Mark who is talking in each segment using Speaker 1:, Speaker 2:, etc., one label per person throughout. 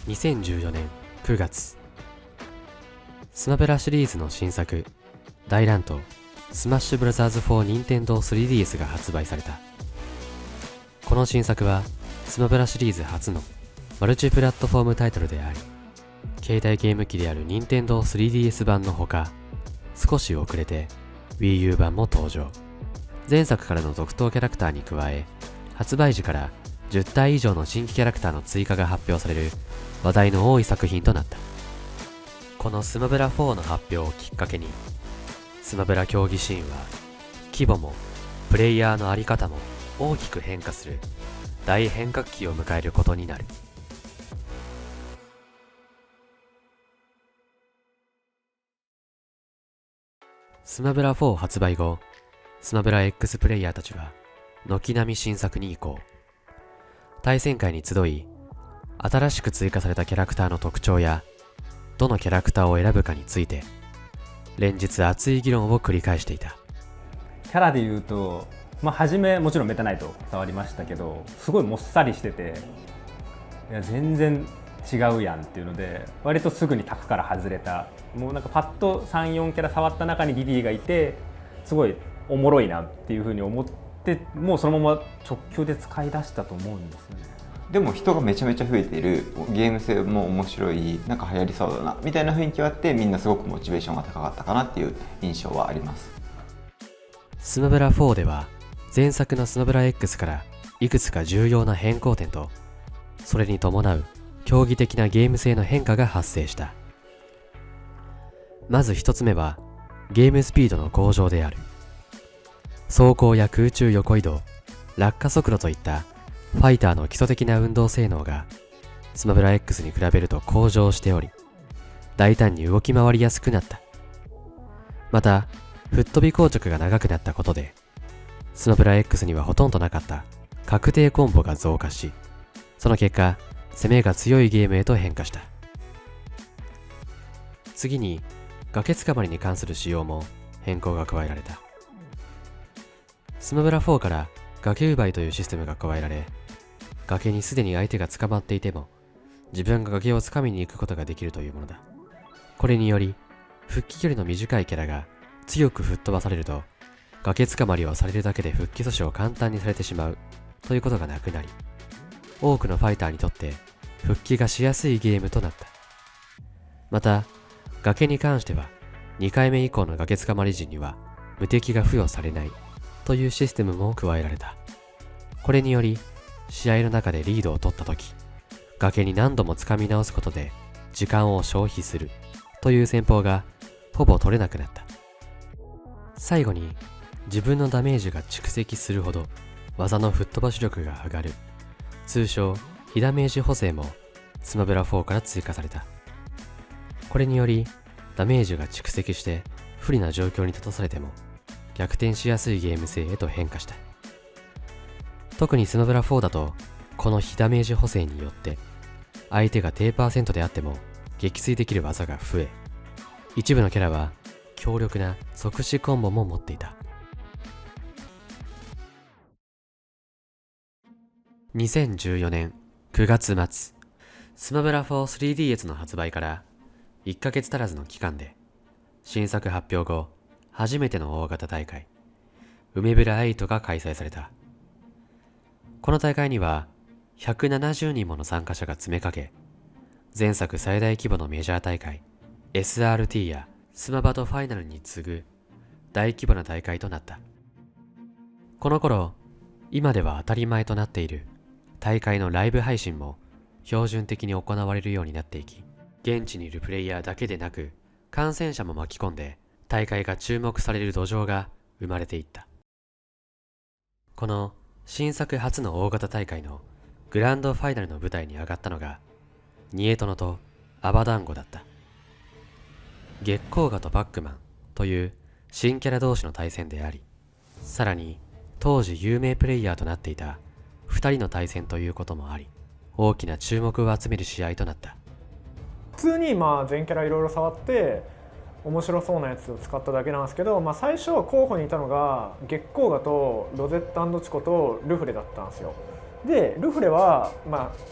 Speaker 1: 2014年9月、スマブラシリーズの新作大乱闘スマッシュブラザーズ4任天堂 3DS が発売された。この新作はスマブラシリーズ初のマルチプラットフォームタイトルであり、携帯ゲーム機である任天堂 3DS 版のほか、少し遅れて Wii U 版も登場。前作からの続投キャラクターに加え、発売時から10体以上の新規キャラクターの追加が発表される話題の多い作品となった。このスマブラ4の発表をきっかけに、スマブラ競技シーンは規模もプレイヤーの在り方も大きく変化する大変革期を迎えることになる。スマブラ4発売後、スマブラ X プレイヤーたちは軒並み新作に移行。対戦会に集い、新しく追加されたキャラクターの特徴やどのキャラクターを選ぶかについて連日熱い議論を繰り返していた。
Speaker 2: キャラでいうと、初めもちろんメタナイト触りましたけど、すごいもっさりしてて、いや全然違うやんっていうので、割とすぐに卓から外れた。もうなんかパッと 3,4 キャラ触った中にリリーがいて、すごいおもろいなっていうふうに思って、もうそのまま直球で使い出したと思うんですよね。
Speaker 3: でも人がめちゃめちゃ増えている、ゲーム性も面白い、なんか流行りそうだなみたいな雰囲気はあって、みんなすごくモチベーションが高かったかなっていう印象はあります。
Speaker 1: スマブラ4では前作のスマブラ X からいくつか重要な変更点と、それに伴う競技的なゲーム性の変化が発生した。まず一つ目はゲームスピードの向上である。走行や空中横移動、落下速度といったファイターの基礎的な運動性能がスマブラ X に比べると向上しており、大胆に動き回りやすくなった。また、吹っ飛び硬直が長くなったことで、スマブラ X にはほとんどなかった確定コンボが増加し、その結果、攻めが強いゲームへと変化した。次に、崖つかまりに関する仕様も変更が加えられた。スマブラ4から崖奪いというシステムが加えられ、崖にすでに相手が捕まっていても、自分が崖を掴みに行くことができるというものだ。これにより、復帰距離の短いキャラが強く吹っ飛ばされると、崖つかまりをされるだけで復帰阻止を簡単にされてしまうということがなくなり、多くのファイターにとって復帰がしやすいゲームとなった。また、崖に関しては、2回目以降の崖つかまり時には無敵が付与されないというシステムも加えられた。これにより、試合の中でリードを取ったとき、崖に何度も掴み直すことで時間を消費するという戦法がほぼ取れなくなった。最後に、自分のダメージが蓄積するほど技の吹っ飛ばし力が上がる、通称被ダメージ補正もスマブラ4から追加された。これにより、ダメージが蓄積して不利な状況に立たされても逆転しやすいゲーム性へと変化した。特にスマブラ4だと、この被ダメージ補正によって相手が低パーセントであっても撃墜できる技が増え、一部のキャラは強力な即死コンボも持っていた。2014年9月末、スマブラ4 3DS の発売から1ヶ月足らずの期間で、新作発表後初めての大型大会、梅ブラ8が開催された。この大会には170人もの参加者が詰めかけ、前作最大規模のメジャー大会 SRT やスマバトファイナルに次ぐ大規模な大会となった。この頃、今では当たり前となっている大会のライブ配信も標準的に行われるようになっていき、現地にいるプレイヤーだけでなく観戦者も巻き込んで大会が注目される土壌が生まれていった。この新作初の大型大会のグランドファイナルの舞台に上がったのがニエトノとアバダンゴだった。月光河とパックマンという新キャラ同士の対戦であり、さらに当時有名プレイヤーとなっていた2人の対戦ということもあり、大きな注目を集める試合となった。
Speaker 4: 普通に全キャラいろいろ触って面白そうなやつを使っただけなんですけど、最初候補にいたのが月光河とロゼッタ&チコとルフレだったんですよ。でルフレは、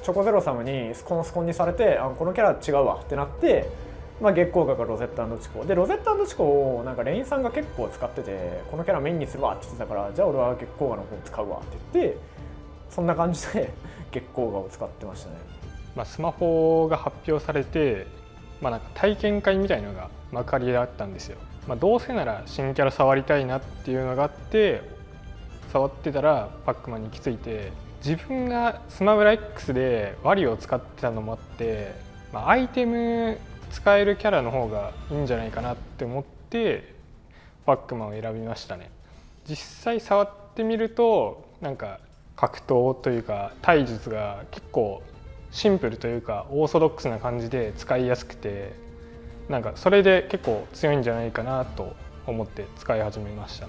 Speaker 4: チョコゼロサムにスコンにされて、このキャラ違うわってなって、月光河がロゼット&チコで、ロゼット&チコをなんかレインさんが結構使ってて、このキャラメインにするわって言ってたから、じゃあ俺は月光河の方使うわって言って、そんな感じで月光河を使ってましたね。
Speaker 5: スマホが発表されて、なんか体験会みたいなのが幕張であったんですよ。どうせなら新キャラ触りたいなっていうのがあって、触ってたらパックマンに行き着いて、自分がスマブラ X でワリを使ってたのもあって、アイテム使えるキャラの方がいいんじゃないかなって思ってパックマンを選びましたね。実際触ってみると、なんか格闘というか体術が結構シンプルというかオーソドックスな感じで使いやすくて、なんかそれで結構強いんじゃないかなと思って使い始めました。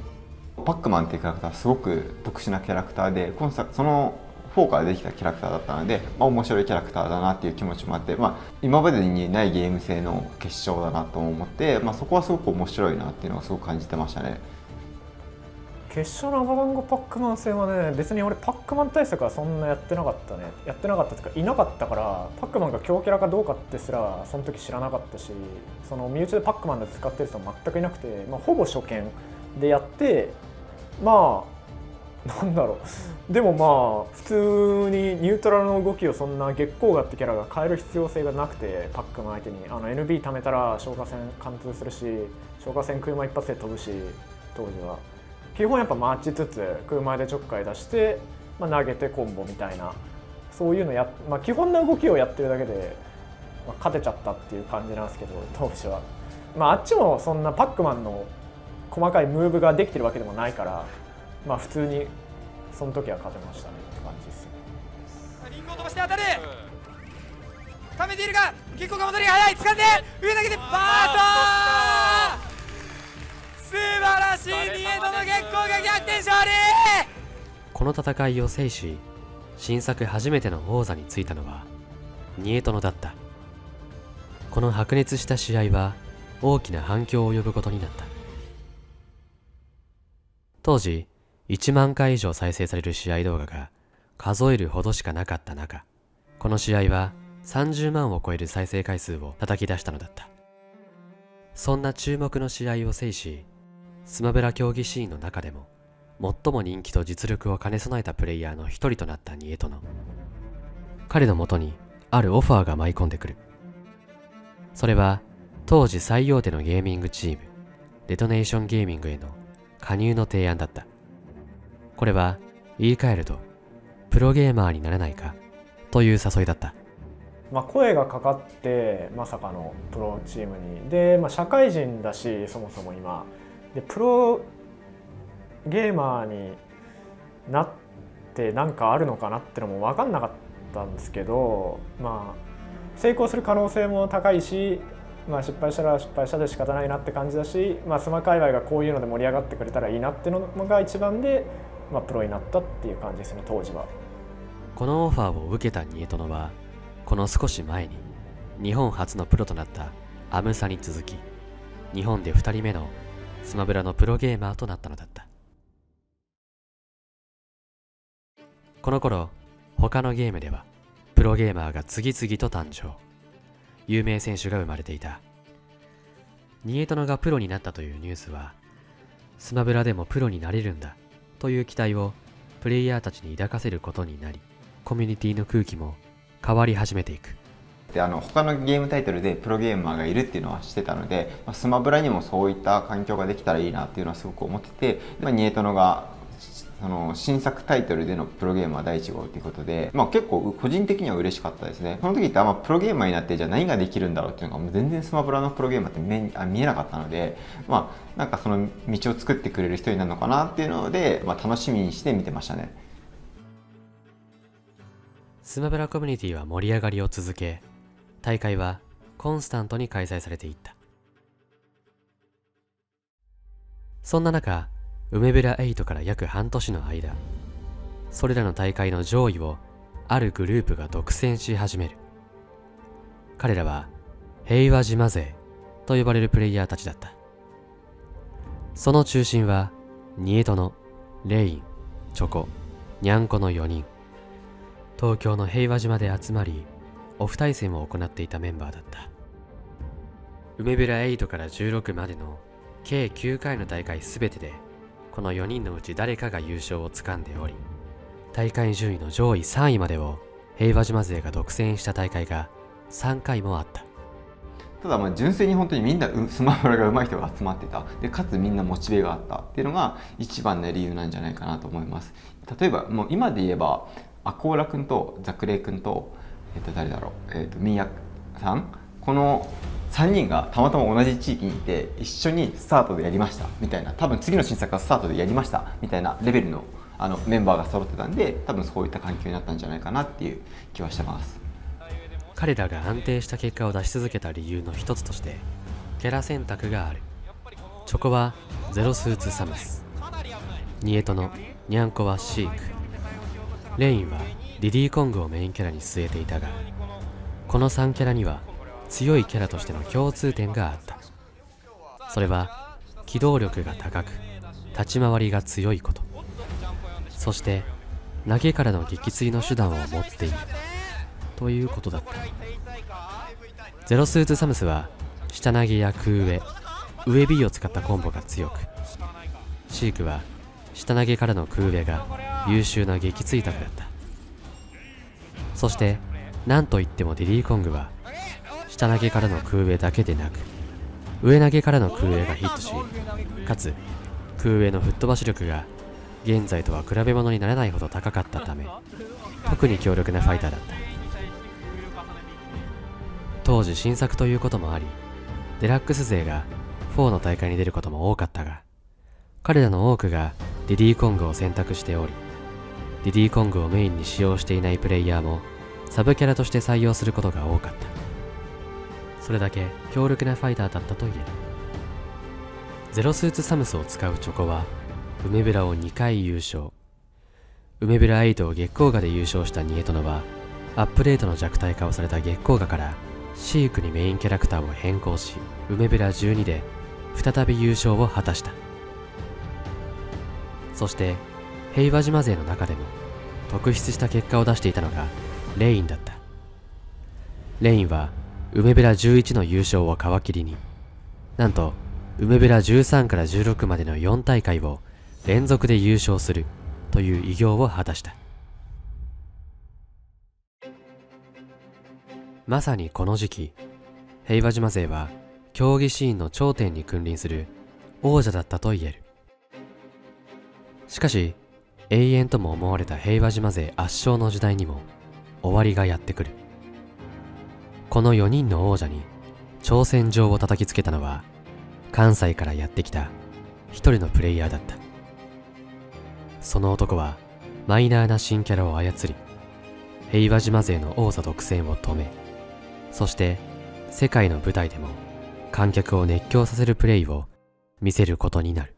Speaker 3: パックマンっていうキャラクターはすごく特殊なキャラクターで、その4からできたキャラクターだったので、面白いキャラクターだなっていう気持ちもあって、今までにないゲーム性の結晶だなと思って、そこはすごく面白いなっていうのをすごく感じてましたね。
Speaker 4: 決勝のアバダンゴパックマン戦はね、別に俺パックマン対策はそんなやってなかったね。やってなかったっていうかいなかったから、パックマンが強キャラかどうかってすらその時知らなかったし、その身内でパックマンで使ってる人も全くいなくて、ほぼ初見でやって、なんだろう、でも普通にニュートラルの動きをそんな月光河ってキャラが変える必要性がなくて、パックマン相手にNB 貯めたら消火栓貫通するし、消火栓車一発で飛ぶし、当時は基本やっぱ待ちつつ車でちょっかい出して、投げてコンボみたいな、そういうの基本の動きをやってるだけで、勝てちゃったっていう感じなんですけど、当時はあっちもそんなパックマンの細かいムーブができてるわけでもないから、普通にその時は勝てましたねって感じですね。
Speaker 6: リンゴを飛ばして当たる、溜めているが結構が戻りが早い、掴んで上投げてバースト、素晴らしいニエトの月光が逆転勝利。
Speaker 1: この戦いを制し、新作初めての王座についたのはニエトノだった。この白熱した試合は大きな反響を呼ぶことになった。当時1万回以上再生される試合動画が数えるほどしかなかった中、この試合は30万を超える再生回数を叩き出したのだった。そんな注目の試合を制し、スマブラ競技シーンの中でも最も人気と実力を兼ね備えたプレイヤーの一人となったニエトノ。彼のもとにあるオファーが舞い込んでくる。それは当時最大手のゲーミングチームデトネーションゲーミングへの加入の提案だった。これは言い換えるとプロゲーマーにならないかという誘いだった。
Speaker 4: 声がかかってまさかのプロチームにで、社会人だし、そもそも今でプロゲーマーになってなんかあるのかなってのも分かんなかったんですけど、成功する可能性も高いし、失敗したら失敗したで仕方ないなって感じだし、スマ界隈がこういうので盛り上がってくれたらいいなってのが一番で、プロになったっていう感じですね、当時は。
Speaker 1: このオファーを受けたニエトノは、この少し前に日本初のプロとなったアムサに続き、日本で2人目のスマブラのプロゲーマーとなったのだった。この頃、他のゲームではプロゲーマーが次々と誕生。有名選手が生まれていた。ニエトノがプロになったというニュースは、スマブラでもプロになれるんだという期待をプレイヤーたちに抱かせることになり、コミュニティの空気も変わり始めていく。
Speaker 3: で他のゲームタイトルでプロゲーマーがいるっていうのは知ってたので、スマブラにもそういった環境ができたらいいなっていうのはすごく思ってて、ニエトノがその新作タイトルでのプロゲーマー第1号ということで、結構個人的には嬉しかったですね。その時ってプロゲーマーになってじゃあ何ができるんだろうっていうのがもう全然スマブラのプロゲーマーって見えなかったので、なんかその道を作ってくれる人になるのかなっていうので、楽しみにして見てましたね。
Speaker 1: スマブラコミュニティは盛り上がりを続け、大会はコンスタントに開催されていった。そんな中、梅ブラ8から約半年の間、それらの大会の上位をあるグループが独占し始める。彼らは平和島勢と呼ばれるプレイヤーたちだった。その中心はニエトノ、レイン、チョコ、ニャンコの4人。東京の平和島で集まりオフ対戦を行っていたメンバーだった。梅村8から16までの計9回の大会すべてでこの4人のうち誰かが優勝をつかんでおり、大会順位の上位3位までを平和島勢が独占した大会が3回もあった。
Speaker 3: ただ純粋に本当にみんなスマブラが上手い人が集まってた。でかつみんなモチベがあったっていうのが一番の理由なんじゃないかなと思います。例えばもう今で言えばアコーラ君とザクレイ君と、誰だろう、ミヤさん、この3人がたまたま同じ地域にいて一緒にスタートでやりましたみたいな、多分次の新作がスタートでやりましたみたいなレベルのメンバーが揃ってたんで、多分そういった環境になったんじゃないかなっていう気はしてます。
Speaker 1: 彼らが安定した結果を出し続けた理由の一つとしてキャラ選択がある。チョコはゼロスーツサムス、ニエトのニャンコはシーク、レインはディディコングをメインキャラに据えていたが、この3キャラには強いキャラとしての共通点があった。それは機動力が高く立ち回りが強いこと、そして投げからの撃墜の手段を持っているということだった。ゼロスーツサムスは下投げや空上 B を使ったコンボが強く、シークは下投げからの空上が優秀な撃墜卓だった。そしてなんといってもディディコングは下投げからの空上だけでなく上投げからの空上がヒットし、かつ空上の吹っ飛ばし力が現在とは比べ物にならないほど高かったため特に強力なファイターだった。当時新作ということもありデラックス勢が4の大会に出ることも多かったが、彼らの多くがディディコングを選択しており、ディディコングをメインに使用していないプレイヤーもサブキャラとして採用することが多かった。それだけ強力なファイターだったと言える。ゼロスーツサムスを使うチョコは梅ブラを2回優勝。梅ブラ8を月光河で優勝したニエトノはアップデートの弱体化をされた月光河からシークにメインキャラクターを変更し、梅ブラ12で再び優勝を果たした。そして平和島勢の中でも特筆した結果を出していたのがレインだった。レインは梅ブラ11の優勝を皮切りに、なんと梅ブラ13から16までの4大会を連続で優勝するという偉業を果たした。まさにこの時期、平和島勢は競技シーンの頂点に君臨する王者だったと言える。しかし永遠とも思われた平和島勢圧勝の時代にも終わりがやってくる。この4人の王者に挑戦状を叩きつけたのは関西からやってきた一人のプレイヤーだった。その男はマイナーな新キャラを操り、平和島勢の王座独占を止め、そして世界の舞台でも観客を熱狂させるプレイを見せることになる。